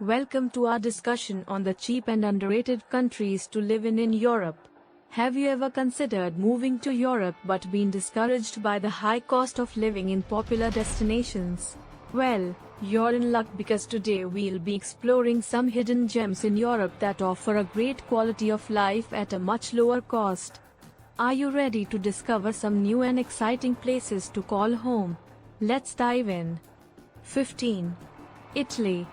Welcome to our discussion on the cheap and underrated countries to live in Europe. Have you ever considered moving to Europe but been discouraged by the high cost of living in popular destinations? Well, you're in luck because today we'll be exploring some hidden gems in Europe that offer a great quality of life at a much lower cost. Are you ready to discover some new and exciting places to call home? Let's dive in. 15. Italy.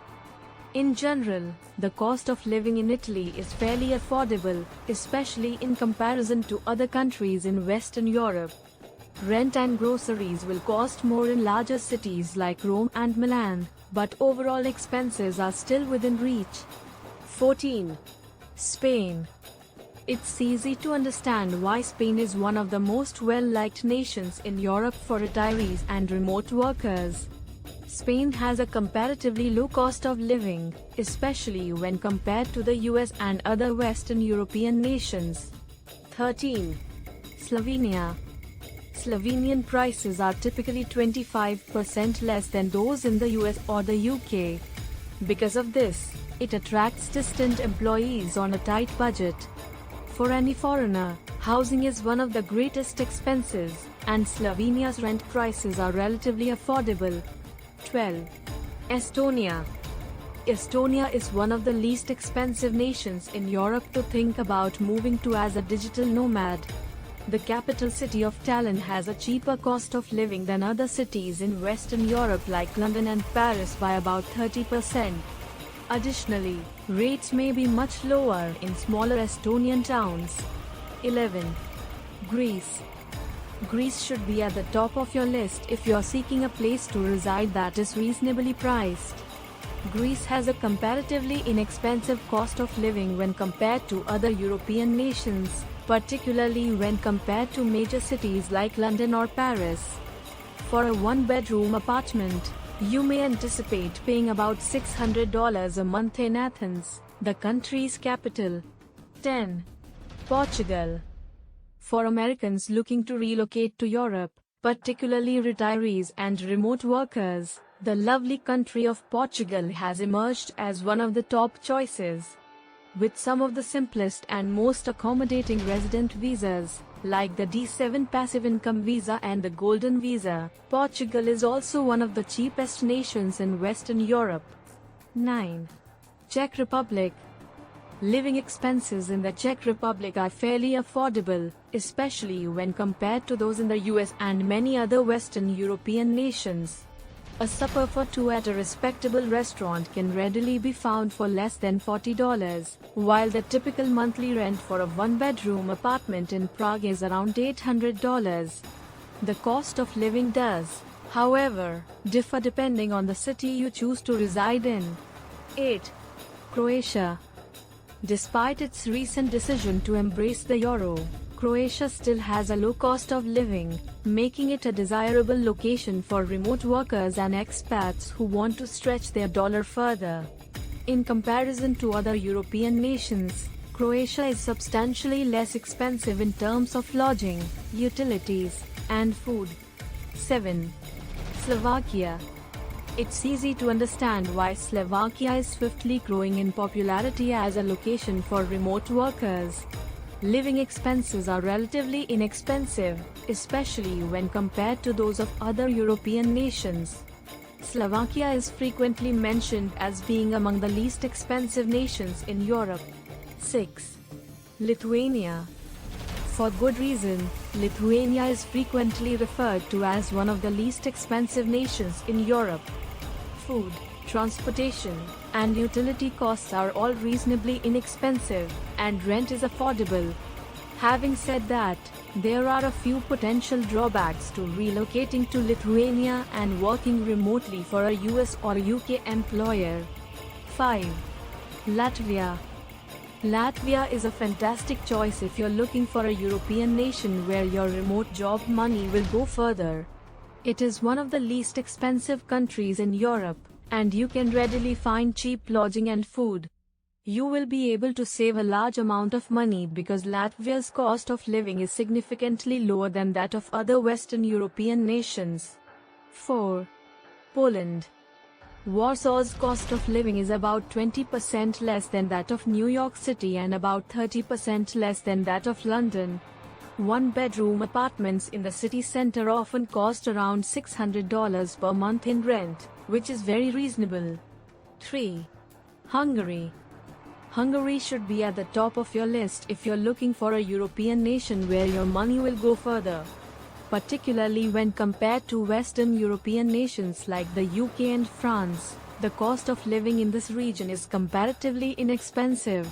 In general, the cost of living in Italy is fairly affordable, especially in comparison to other countries in Western Europe. Rent and groceries will cost more in larger cities like Rome and Milan, but overall expenses are still within reach. 14. Spain. It's easy to understand why Spain is one of the most well-liked nations in Europe for retirees and remote workers. Spain has a comparatively low cost of living, especially when compared to the US and other Western European nations. 13. Slovenia. Slovenian prices are typically 25% less than those in the US or the UK. Because of this, it attracts distant employees on a tight budget. For any foreigner, housing is one of the greatest expenses, and Slovenia's rent prices are relatively affordable. 12. Estonia. Estonia is one of the least expensive nations in Europe to think about moving to as a digital nomad. The capital city of Tallinn has a cheaper cost of living than other cities in Western Europe like London and Paris by about 30%. Additionally, rates may be much lower in smaller Estonian towns. 11. Greece. Greece should be at the top of your list if you're seeking a place to reside that is reasonably priced. Greece has a comparatively inexpensive cost of living when compared to other European nations, particularly when compared to major cities like London or Paris. For a one-bedroom apartment, you may anticipate paying about $600 a month in Athens, the country's capital. 10. Portugal. For Americans looking to relocate to Europe, particularly retirees and remote workers, the lovely country of Portugal has emerged as one of the top choices. With some of the simplest and most accommodating resident visas, like the D7 passive income visa and the Golden Visa, Portugal is also one of the cheapest nations in Western Europe. 9. Czech Republic. Living expenses in the Czech Republic are fairly affordable, especially when compared to those in the US and many other Western European nations. A supper for two at a respectable restaurant can readily be found for less than $40, while the typical monthly rent for a one-bedroom apartment in Prague is around $800. The cost of living does, however, differ depending on the city you choose to reside in. 8. Croatia. Despite its recent decision to embrace the euro, Croatia still has a low cost of living, making it a desirable location for remote workers and expats who want to stretch their dollar further. In comparison to other European nations, Croatia is substantially less expensive in terms of lodging, utilities, and food. 7. Slovakia. It's easy to understand why Slovakia is swiftly growing in popularity as a location for remote workers. Living expenses are relatively inexpensive, especially when compared to those of other European nations. Slovakia is frequently mentioned as being among the least expensive nations in Europe. 6. Lithuania. For good reason, Lithuania is frequently referred to as one of the least expensive nations in Europe. Food, transportation, and utility costs are all reasonably inexpensive, and rent is affordable. Having said that, there are a few potential drawbacks to relocating to Lithuania and working remotely for a US or UK employer. 5. Latvia. Latvia is a fantastic choice if you're looking for a European nation where your remote job money will go further. It is one of the least expensive countries in Europe, and you can readily find cheap lodging and food. You will be able to save a large amount of money because Latvia's cost of living is significantly lower than that of other Western European nations. 4. Poland. Warsaw's cost of living is about 20% less than that of New York City and about 30% less than that of London. One-bedroom apartments in the city center often cost around $600 per month in rent, which is very reasonable. 3. Hungary. Hungary should be at the top of your list if you're looking for a European nation where your money will go further. Particularly when compared to Western European nations like the UK and France, the cost of living in this region is comparatively inexpensive.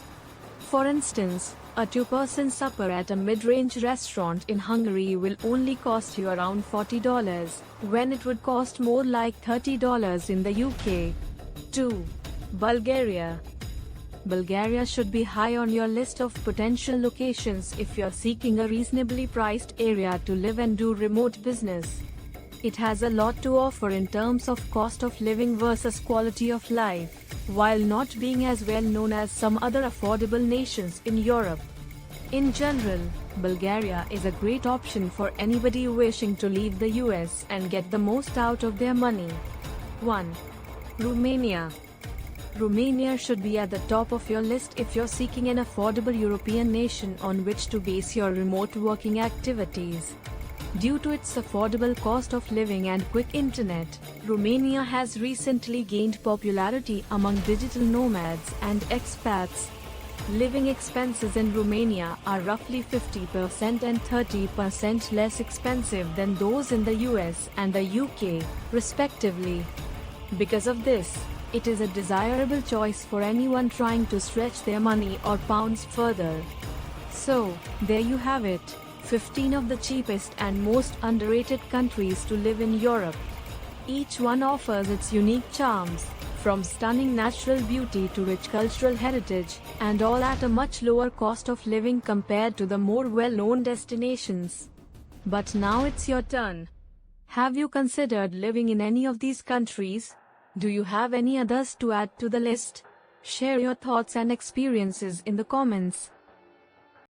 For instance, a two-person supper at a mid-range restaurant in Hungary will only cost you around $40, when it would cost more like $30 in the UK. 2. Bulgaria. Bulgaria should be high on your list of potential locations if you're seeking a reasonably priced area to live and do remote business. It has a lot to offer in terms of cost of living versus quality of life, while not being as well known as some other affordable nations in Europe. In general, Bulgaria is a great option for anybody wishing to leave the US and get the most out of their money. 1. Romania. Romania should be at the top of your list if you're seeking an affordable European nation on which to base your remote working activities. Due to its affordable cost of living and quick internet, Romania has recently gained popularity among digital nomads and expats. Living expenses in Romania are roughly 50% and 30% less expensive than those in the US and the UK, respectively. Because of this, it is a desirable choice for anyone trying to stretch their money or pounds further. So, there you have it, 15 of the cheapest and most underrated countries to live in Europe. Each one offers its unique charms, from stunning natural beauty to rich cultural heritage, and all at a much lower cost of living compared to the more well-known destinations. But now it's your turn. Have you considered living in any of these countries? Do you have any others to add to the list? Share your thoughts and experiences in the comments.